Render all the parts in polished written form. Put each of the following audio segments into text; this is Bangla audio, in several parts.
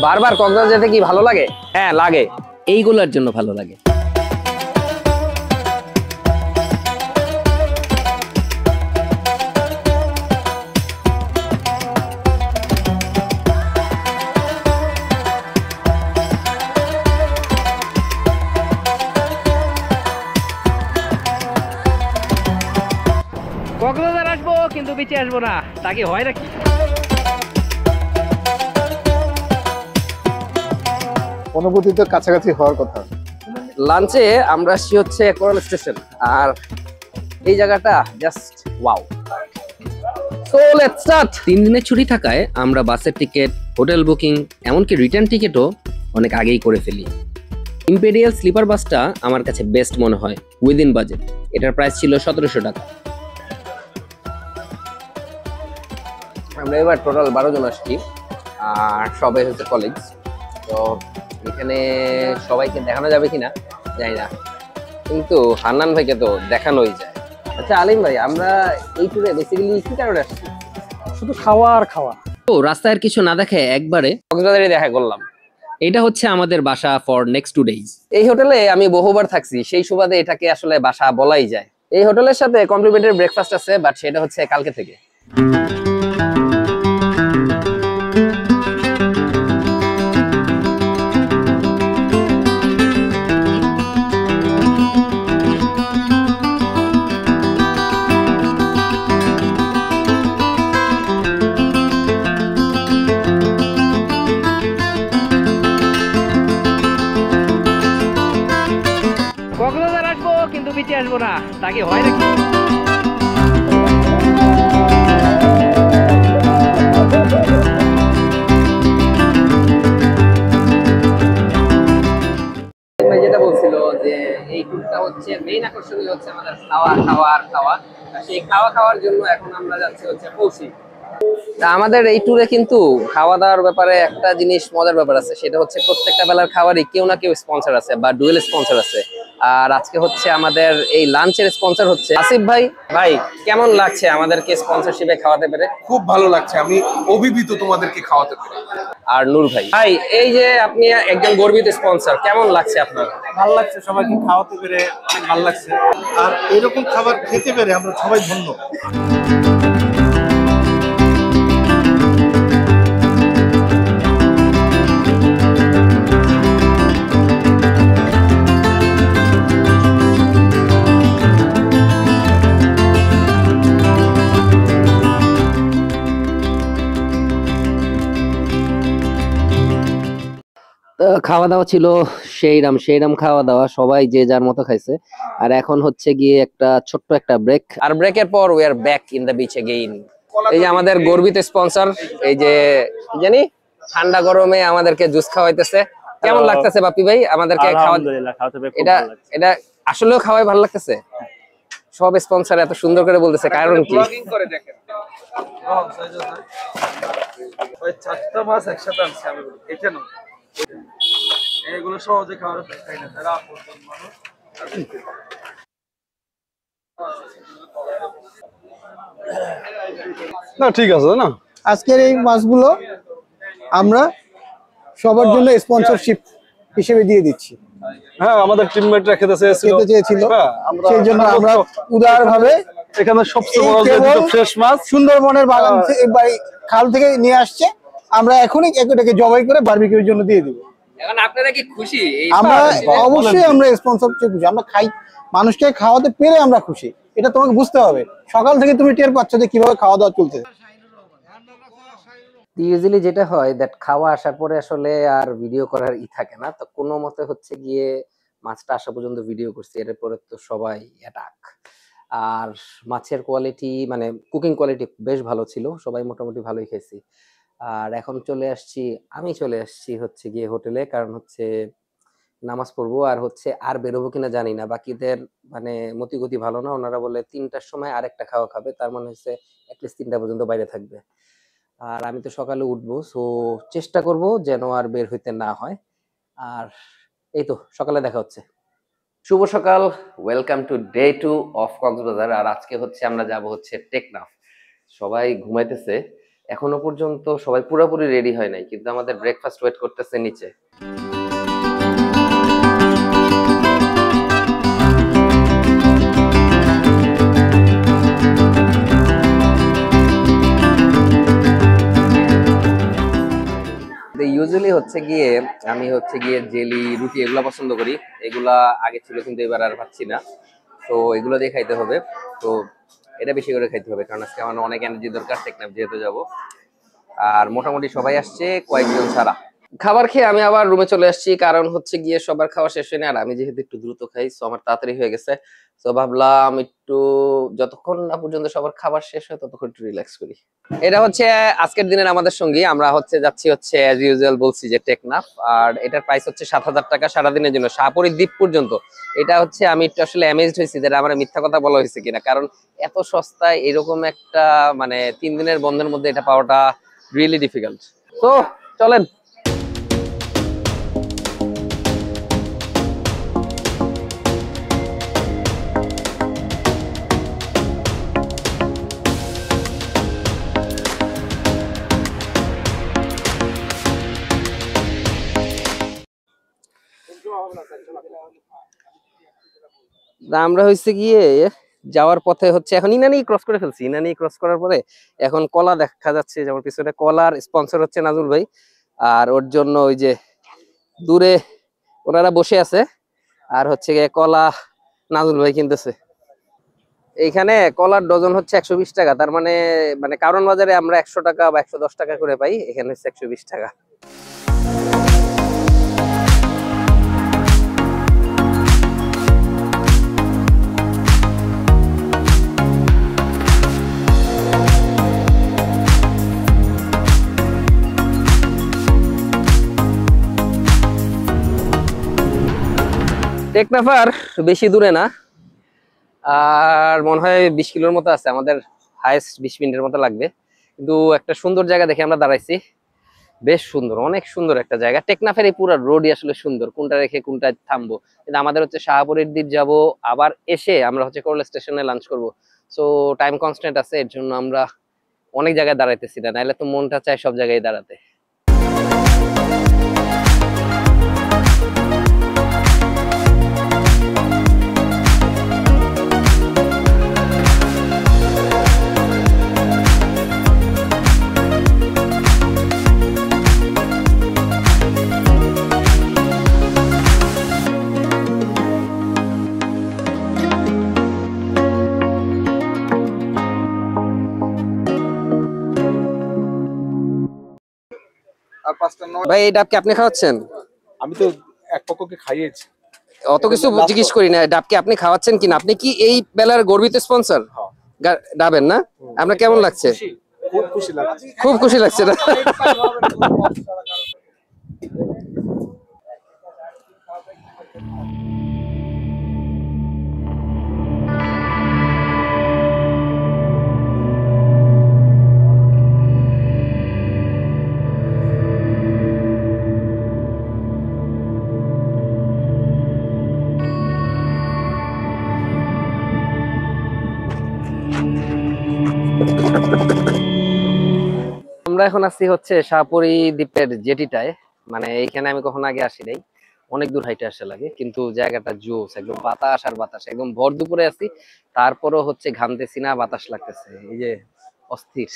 বারবার কক্সবাজার যেতে কি ভালো লাগে? হ্যাঁ লাগে, এইগুলোর জন্য ভালো লাগে। কক্সবাজার আসবো কিন্তু বিচে আসবো না, তা কি হয় নাকি? অনুভূতি তো কাছাকাছি হওয়ার কথা। লাঞ্চে আমরা আসছি হচ্ছে কোরাল স্টেশন, আর এই জায়গাটা just wow. So let's start. 3 দিনের ছুটি থাকায় আমরা বাসের টিকিট, হোটেল বুকিং, এমনকি রিটার্ন টিকিটও অনেক আগেই করে ফেলি। ইম্পেরিয়াল স্লিপার বাসটা আমার কাছে বেস্ট মনে হয়, উইদিন বাজেট। এটার প্রাইস ছিল 1700 টাকা। আমরা এবার টোটাল 12 জন আসছি, আর সবাই হচ্ছে কলেজ। তো এখানে সবাইকে দেখানো যাবে কিনা জানি না, কিন্তু হান্নান ভাইকে তো দেখানোই যায়। আচ্ছা আলিম ভাই, আমরা এই ট্যুরে বেসিক্যালি কি কারণে আসছি? শুধু খাওয়া আর খাওয়া। তো রাস্তায় আর কিছু না দেখে একবারে কক্সবাজারে দেখা করলাম। এটা হচ্ছে আমাদের বাসা ফর নেক্সট 2 days। এই হোটেলে আমি বহুবার থাকছি, সেই সুবাদে এটাকে আসলে বাসা বলাই যায়। এই হোটেলের সাথে কমপ্লিমেন্টারি ব্রেকফাস্ট আছে, বাট সেটা হচ্ছে কালকে থেকে। কক্সবাজার আসবো কিন্তু বিচে আসবো না, তা কি হয় নাকি? ভাই যেটা বলছিল যে এই ট্যুরটা হচ্ছে মেইন আকর্ষণীয় হচ্ছে আমাদের খাওয়া খাওয়া আর খাওয়া। আর সেই খাওয়া খাওয়ার জন্য এখন আমরা যাচ্ছি হচ্ছে পৌঁছি। তা আমাদের এই ট্যুরে কিন্তু খাওয়া দাওয়ার ব্যাপারে একটা জিনিস মজার ব্যাপার আছে, সেটা হচ্ছে প্রত্যেকটা বেলার খাবারই কেউ না কেউ স্পন্সর আছে বা ডুয়েল স্পন্সর আছে। আর আজকে হচ্ছে আমাদের এই লাঞ্চের স্পন্সর হচ্ছে আসিফ ভাই। ভাই কেমন লাগছে আমাদেরকে স্পন্সরশিপে খাওয়াতে পেরে? খুব ভালো লাগছে, আমি অভিভূত তোমাদেরকে খাওয়াতে পেরে। আর নূর ভাই, ভাই এই যে আপনি একজন গর্বিত স্পন্সর, কেমন লাগছে আপনার? ভালো লাগছে, সবাইকে খাওয়াতে পেরে অনেক ভালো লাগছে। আর এরকম খাবার খেতে পেরে আমরা সবাই ধন্য। খাওয়া দাওয়া ছিল সেইরাম খাওয়া দাওয়া, সবাই যে যার মতো খাইছে। আর এখন হচ্ছে গিয়ে একটা ছোট্ট একটা ব্রেক। আর ব্রেকের পর we are back in the beach again. এই যে আমাদের গর্বিত স্পন্সর, এই যে কি জানি ঠান্ডা গরমে আমাদেরকে জুস খাওয়াইতেছে। কেমন লাগতেছে বাপি ভাই আমাদেরকে খাওয়া? এটা এটা আসলেও খাওয়াই ভালো লাগতেছে। সব স্পন্সর এত সুন্দর করে বলতেছে, কারণ কি? করে দেখেন ওই 4টা মাছ একসাথে আনছি আমি, এটা না এগুলো সহজে খাওয়ার খাই না, তারা আপন মানুষ। না ঠিক আছে না, আজকের এই মাছগুলো আমরা সবার জন্য স্পন্সরশিপ হিসেবে দিয়ে দিচ্ছি। হ্যাঁ, আমাদের টিমমেটরা খেতে চেয়েছিল, হ্যাঁ, সেই জন্য আমরা উদারভাবে এখানে সবচেয়ে বড় যে দুটো ফ্রেশ মাছ সুন্দরবনের বাগান খাল থেকে নিয়ে আসছে, আমরা এখনই এটাকে জবাই করে বারবিকিউর জন্য দিয়ে দিব। এখন আপনারা কি খুশি? আমরা অবশ্যই আমরা স্পন্সরশিপ খুশি, আমরা খাই, মানুষকে খাওয়াতে পেরে আমরা খুশি। এটা তোমাকে বুঝতে হবে, সকাল থেকে তুমি টের পাচ্ছ যে কিভাবে খাওয়া দাওয়া চলছে। ইউজুয়ালি যেটা হয় দ্যাট খাওয়া আসার পরে আসলে আর ভিডিও করার থাকে না, তো কোনো মতে হচ্ছে গিয়ে মাছটা আসা পর্যন্ত ভিডিও করছি, এরপরে তো সবাই অ্যাটাক। আর মাছের কোয়ালিটি মানে কুকিং কোয়ালিটি বেশ ভালো ছিল, সবাই মোটামুটি ভালোই খেয়েছি। আর এখন আমি চলে আসছি হচ্ছে গিয়ে হোটেলে, কারণ হচ্ছে নামাজ পড়বো, আর হচ্ছে আর বেরোবো কিনা জানি না। বাকিদের মানে মতিগতি ভালো না, ওনারা বলে 3টার সময় আরেকটা খাওয়া খাবে, তার মানে হচ্ছে অ্যাটলিস্ট 3টা পর্যন্ত বাইরে থাকবে। আর আমি তো সকালে উঠবো, সো চেষ্টা করব যেন আর বের হইতে না হয়। আর এই তো সকালে দেখা হচ্ছে। শুভ সকাল, welcome to day 2 of Cox's Bazar. আর আজকে হচ্ছে আমরা যাব হচ্ছে টেকনাফ। সবাই ঘুমাইতেছে, এখনো পর্যন্ত সবাই পুরোপুরি রেডি হয় নাই, কিন্তু আমাদের ব্রেকফাস্ট ওয়েট করতেছে নিচে। ইউজুয়ালি হচ্ছে গিয়ে আমি হচ্ছে গিয়ে জেলি রুটি এগুলা পছন্দ করি। এগুলা আগে ছিল কিন্তু এবার আর পাচ্ছি না, তো এগুলো দিয়ে খাইতে হবে। তো এটা বেশি করে খাইতে হবে, কারণ আজকে আমার অনেক এনার্জি দরকার টেকনাফ যেহেতু যাব। আর মোটামুটি সবাই আসছে, কয়েকজন ছাড়া। খাবার খেয়ে আমি আবার রুমে চলে আসছি, কারণ হচ্ছে গিয়ে সবার খাওয়া শেষ হয়নি, আর আমি যেহেতু একটু দ্রুত খাই সো আমার তাড়াতাড়ি হয়ে গেছে। তো ভাবলাম একটু যতক্ষণ না পর্যন্ত সবার খাবার শেষ হয় ততক্ষণ একটু রিল্যাক্স করি। এটা হচ্ছে আজকের দিনের আমাদের সঙ্গী। আমরা হচ্ছে যাচ্ছি হচ্ছে অ্যাজ ইউজুয়াল বলছি যে টেকনাফ, আর এটার প্রাইস হচ্ছে 7,000 টাকা সারাদিনের জন্য, শাহপরী দ্বীপ পর্যন্ত। এটা হচ্ছে আমি একটু আসলে অ্যামেজড হয়েছি যে আমার মিথ্যা কথা বলা হয়েছে কিনা, কারণ এত সস্তায় এরকম একটা মানে 3 দিনের বন্ধের মধ্যে এটা পাওয়াটা রিয়েলি ডিফিকাল্ট। তো চলেন। আমরা হয়েছে গিয়ে যাওয়ার পথে হচ্ছে এখন ইনানি ক্রস করে ফেলছি। ইনানি ক্রস করার পরে এখন কলা দেখা যাচ্ছে, যেমন পিছনে কলার স্পন্সর হচ্ছে নাজুল ভাই, আর ওর জন্য ওই যে দূরে ওনারা বসে আছে, আর হচ্ছে গিয়ে কলা নাজুল ভাই কিনতেছে। এইখানে কলার ডজন হচ্ছে 120 টাকা, তার মানে মানে কারণ বাজারে আমরা 100 টাকা বা 110 টাকা করে পাই, এখানে হচ্ছে 120 টাকা। টেকনাফ আর বেশি দূরে না, আর মনে হয় 20 কিলোর মতো আছে, আমাদের হাইস্ট 20 মিনিটের মতো লাগবে। কিন্তু একটা সুন্দর জায়গা দেখে আমরা দাঁড়াইছি, বেশ সুন্দর, অনেক সুন্দর একটা জায়গা। টেকনাফের এই পুরো রোডই আসলে সুন্দর, কোনটা রেখে কোনটা থামবো। কিন্তু আমাদের হচ্ছে শাহপুরীর দ্বীপ যাব, আবার এসে আমরা হচ্ছে করলা স্টেশনে লাঞ্চ করব। সো টাইম কনস্ট্যান্ট আছে, এর জন্য আমরা অনেক জায়গায় দাঁড়াইতেছি না, নাহলে তো মনটা চায় সব জায়গায় দাঁড়াতে। আর 5টা 9 ভাই এই ডাবকে আপনি খাওয়াচ্ছেন? আমি তো এক পক্ষকে খাইয়েছি। অত কিছু জিজ্ঞেস করি না, ডাবকে আপনি খাওয়াচ্ছেন কিনা? আপনি কি এই বেলার গর্বিত স্পন্সর ডাবের না? আপনার কেমন লাগছে? খুব খুশি লাগছে। খুব খুশি লাগছে না? আমরা এখন আছি হচ্ছে শাহপুরী দ্বীপের জেটিটায়। মানে এইখানে আমি কখনো আগে আসি নাই, অনেক দূর হাইটে আসা লাগে, কিন্তু জায়গাটা জোস, একদম বাতাস আর বাতাস, একদম ভর দুপুরে আছি, তারপরও হচ্ছে ঘামতেছি না, বাতাস লাগতেছে, এই যে অস্থির।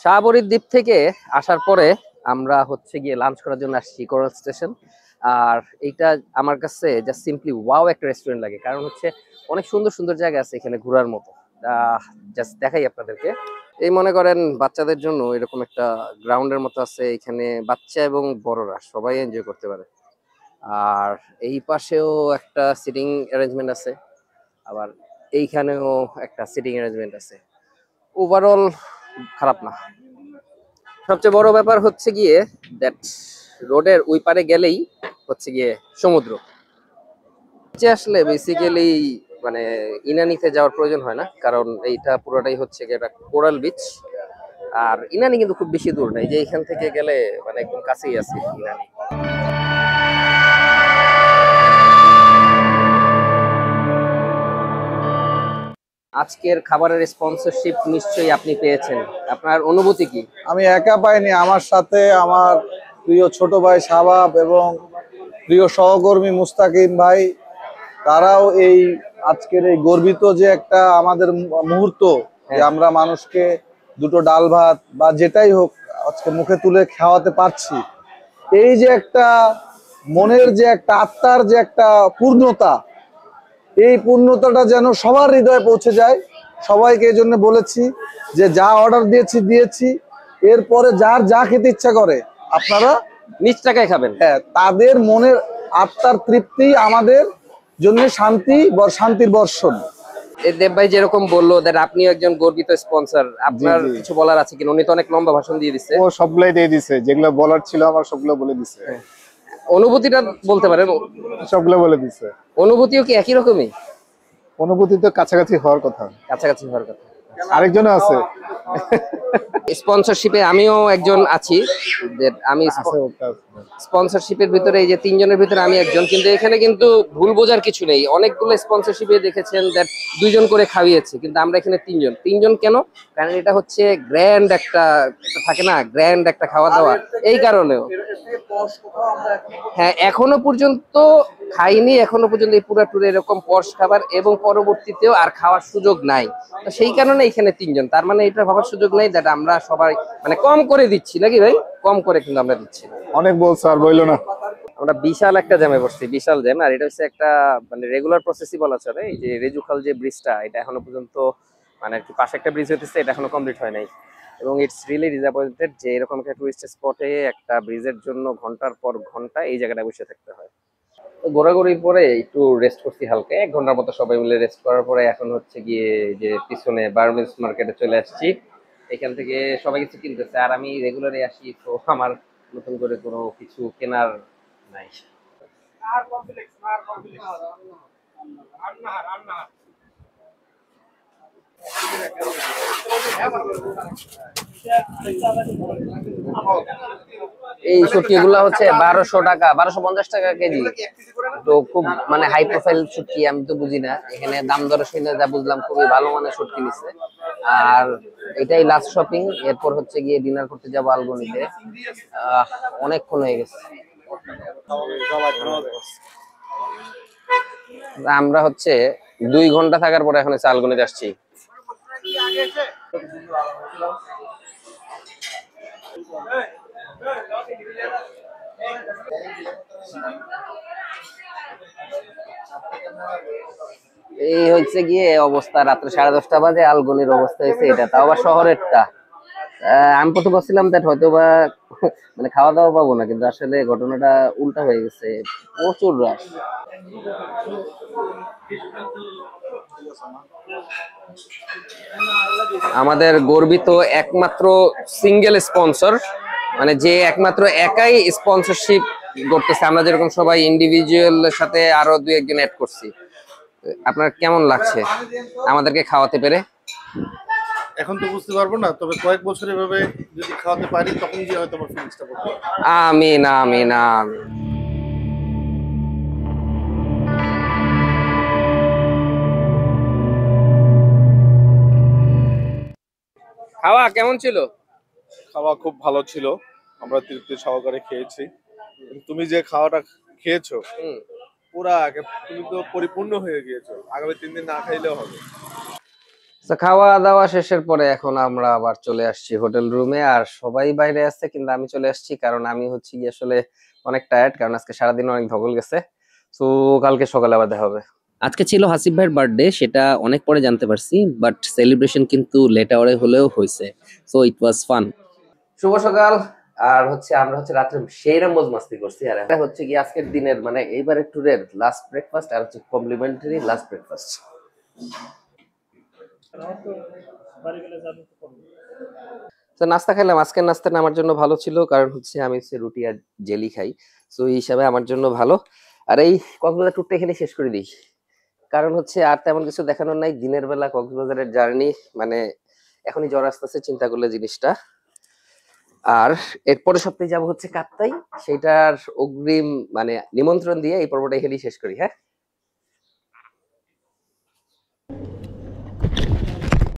শাহপুরী দ্বীপ থেকে আসার পরে আমরা হচ্ছে গিয়ে লাঞ্চ করার জন্য আসছি কোরাল স্টেশন। আর এইটা আমার কাছে জাস্ট সিম্পলি ওয়াও একটা রেস্টুরেন্ট লাগে, কারণ হচ্ছে অনেক সুন্দর সুন্দর জায়গা আছে এখানে ঘোরার মতো। জাস্ট দেখাই আপনাদেরকে। এই মনে করেন বাচ্চাদের জন্য এরকম একটা গ্রাউন্ডের মতো আছে, এখানে বাচ্চা এবং বড়রা সবাই এনজয় করতে পারে। আর এই পাশেও একটা সিটিং অ্যারেঞ্জমেন্ট আছে, আবার এইখানেও একটা সিটিং অ্যারেঞ্জমেন্ট আছে। ওভারঅল খারাপ না। সবচেয়ে বড় ব্যাপার হচ্ছে গিয়ে দ্যাট রোডের ওই পারে গেলেই হচ্ছে গিয়ে সমুদ্র। আসলে বেসিক্যালি মানে ইনানিতে যাওয়ার প্রয়োজন হয় না, কারণ এইটা পুরোটাই হচ্ছে গিয়ে একটা কোরাল বিচ। আর ইনানি কিন্তু খুব বেশি দূর নাই, যে এখান থেকে গেলে মানে একদম কাছেই আছে ইনানি। আজকের খাবারের স্পন্সরশিপ নিশ্চয়ই আপনি পেয়েছেন, আপনার অনুভূতি কি? আমি একা পাইনি, আমার সাথে আমার প্রিয় ছোট ভাই শাবাব এবং প্রিয় সহকর্মী মুস্তাকিম ভাই, তারাও এই আজকের এই গর্বিত যে একটা আমাদের মুহূর্ত, যে আমরা মানুষকে দুটো ডাল ভাত বা যেটাই হোক আজকে মুখে তুলে খাওয়াতে পারছি, এই যে একটা মনের যে একটা আত্মার যে একটা পূর্ণতা, এই পূর্ণতাটা যেন সবার হৃদয়ে পৌঁছে যায়। সবাইকে এই জন্য বলেছি যে যা অর্ডার দিয়েছি, এরপরে যার যা খেতে ইচ্ছা করে আপনারা নিজ টাকায় খাবেন। হ্যাঁ, তাদের মনের আত্মার তৃপ্তি আমাদের জন্য শান্তির বর্ষণ। এই দেব ভাই যেরকম বললো দ্যাট আপনিও একজন গর্বিত স্পন্সর, আপনার জি। কিছু বলার আছে কিনা? উনি তো অনেক লম্বা ভাষণ দিয়ে দিচ্ছে। ও সবগুলাই দিয়ে দিছে, যেগুলো বলার ছিল আমার সবগুলো বলে দিছে। অনুভূতিটা বলতে পারেন? সবগুলো বলে দিছে। অনুভূতিও কি একই রকমই? অনুভূতি তো কাছাকাছি হওয়ার কথা। কাছাকাছি হওয়ার কথা। আরেকজন আছে। স্পন্সরশিপে আমিও একজন আছি, যে আমি আছে ওটা আছে। স্পন্সরশিপের ভিতরে এই যে তিনজনের ভিতরে আমি একজন, কিন্তু এখানে কিন্তু ভুল বোঝার কিছু নেই। অনেকগুলো স্পন্সরশিপে দেখেছেন দ্যাট দুইজন করে খাওয়িয়েছে, কিন্তু আমরা এখানে তিনজন কেন? কারণ এটা হচ্ছে গ্র্যান্ড একটা থাকে না, গ্র্যান্ড একটা খাওয়া দাওয়া, এই কারণেও। হ্যাঁ, এখনো পর্যন্ত খাইনি, এখনো পর্যন্ত এই পুরো ট্যুরে এরকম পর্শ খাবার, এবং পরবর্তীতেও আর খাওয়ার সুযোগ নাই। তো সেই কারণে এখানে তিনজন, তার মানে এটা ভাবার সুযোগ নাই দ্যাট আমরা সবাই মানে কম করে দিচ্ছি নাকি ভাই? কম করে কিন্তু আমরা দিচ্ছি। অনেক বলছে, আর বইলো না। আমরা বিশাল একটা জ্যামে পড়ছি, বিশাল জ্যাম। আর এটা হচ্ছে একটা মানে রেগুলার প্রসেসই বলা চলে। এই যে রেজুখাল যে ব্রিজটা, এটা এখনো পর্যন্ত মানে আর কি পাশে একটা ব্রিজ হতেছে, এটা এখনো কমপ্লিট হয় নাই। এবং ইটস রিয়েলি ডিসঅ্যাপয়েন্টেড যে এরকম একটা টুরিস্ট স্পটে একটা ব্রিজের জন্য ঘন্টার পর ঘন্টা এই জায়গাটায় বসে থাকতে হয়। তো ঘোরাঘুরির পরে একটু রেস্ট করছি হালকা, 1 ঘন্টার মতো সবাই মিলে রেস্ট করার পরে এখন হচ্ছে গিয়ে যে পিছনে বার্মিজ মার্কেটে চলে আসছি। এখান থেকে সবাই কিছু কিনতেছে, আর আমি রেগুলারই আসি, তো আমার নতুন করে কোনো কিছু কেনার নাই। এই শুটকি গুলা হচ্ছে 1200 টাকা, 1250 টাকা কেজি। তো খুব মানে হাই প্রোফাইল শুটকি, আমি তো বুঝি না, এখানে দাম দরে শুনে যা বুঝলাম খুবই ভালো মানের শুটকি নিচ্ছে। আর এটাই লাস্ট শপিং, এরপর হচ্ছে গিয়ে ডিনার করতে যাবো আলগনিতে। অনেকক্ষণ হয়ে গেছে। আমরা হচ্ছে 2 ঘন্টা থাকার পরে এখন আলগনিতে আসছি। এই হচ্ছে গিয়ে অবস্থা, রাত্রে 10:30 বাজে আলগনির অবস্থা হয়েছে এটা, তাও আবার শহরেরটা। আমি প্রথম ভাবছিলাম দ্যাট হয়তো বা মানে খাওয়া দাওয়া পাবো না, কিন্তু আসলে ঘটনাটা উল্টা হয়ে গেছে, প্রচুর রাশ। আমাদের গর্বিত একমাত্র সিঙ্গেল স্পন্সর, মানে যে একমাত্র একাই স্পন্সরশিপ করতেছে। আমরা যেরকম সবাই ইন্ডিভিজুয়াল সাথে আরো 2-1 জন অ্যাড করছি। আপনার কেমন লাগছে আমাদেরকে খাওয়াতে পেরে? এখন তো বুঝতে পারবো না, তবে কয়েক বছর এভাবে যদি খাওয়াতে পারি তখন গিয়ে হয়তো আমার ফিলিংসটা বলবো। আমিন আমিন আমিন। খাওয়া কেমন ছিল? খাওয়া খুব ভালো ছিল, আমরা তৃপ্তি সহকারে খেয়েছি। তুমি যে খাওয়াটা খেয়েছো পুরা তুমি তো পরিপূর্ণ হয়ে গিয়েছো, আগামী 3 দিন না খাইলেও হবে। তো খাওয়া দাওয়া শেষের পরে এখন আমরা আবার চলে আসছি হোটেল রুমে, আর সবাই বাইরে আছে, কিন্তু আমি চলে আসছি কারণ আমি হচ্ছে কি আসলে অনেক টায়ার্ড, কারণ আজকে সারাদিন অনেক ধকল গেছে। তো কালকে সকালে আবার দেখা হবে। আজকে ছিল হাসিব ভাইয়ের বার্থডে, সেটা অনেক পরে জানতে পারছি, বাট সেলিব্রেশন কিন্তু লেট আওয়ারে হলেও হয়েছে। So it was fun. শুভ সকাল। আর হচ্ছে আমরা হচ্ছে রাত্রে সেইরকম মজ মাস্তি করছি, আর এটা হচ্ছে কি আজকের দিনের মানে এইবারের ট্যুরের লাস্ট ব্রেকফাস্ট, আর হচ্ছে কমপ্লিমেন্টারি লাস্ট ব্রেকফাস্ট। তো নাস্তা খেলাম, আজকের নাস্তাটা আমার জন্য ভালো ছিল, কারণ হচ্ছে আমি হচ্ছে রুটি আর জেলি খাই, তো এই হিসাবে আমার জন্য ভালো। আর এই কক্সবাজার ট্যুরটা এখানে শেষ করে দিই, কারণ হচ্ছে আর তেমন কিছু দেখানোর নাই। দিনের বেলা কক্সবাজারের জার্নি মানে এখনই জ্বর আসতেছে চিন্তা করলে জিনিসটা। আর এরপরে সপ্তাহে যাবো হচ্ছে কাপ্তাই, সেটার অগ্রিম মানে নিমন্ত্রণ দিয়ে এই পর্বটা এখানেই শেষ করি। হ্যাঁ।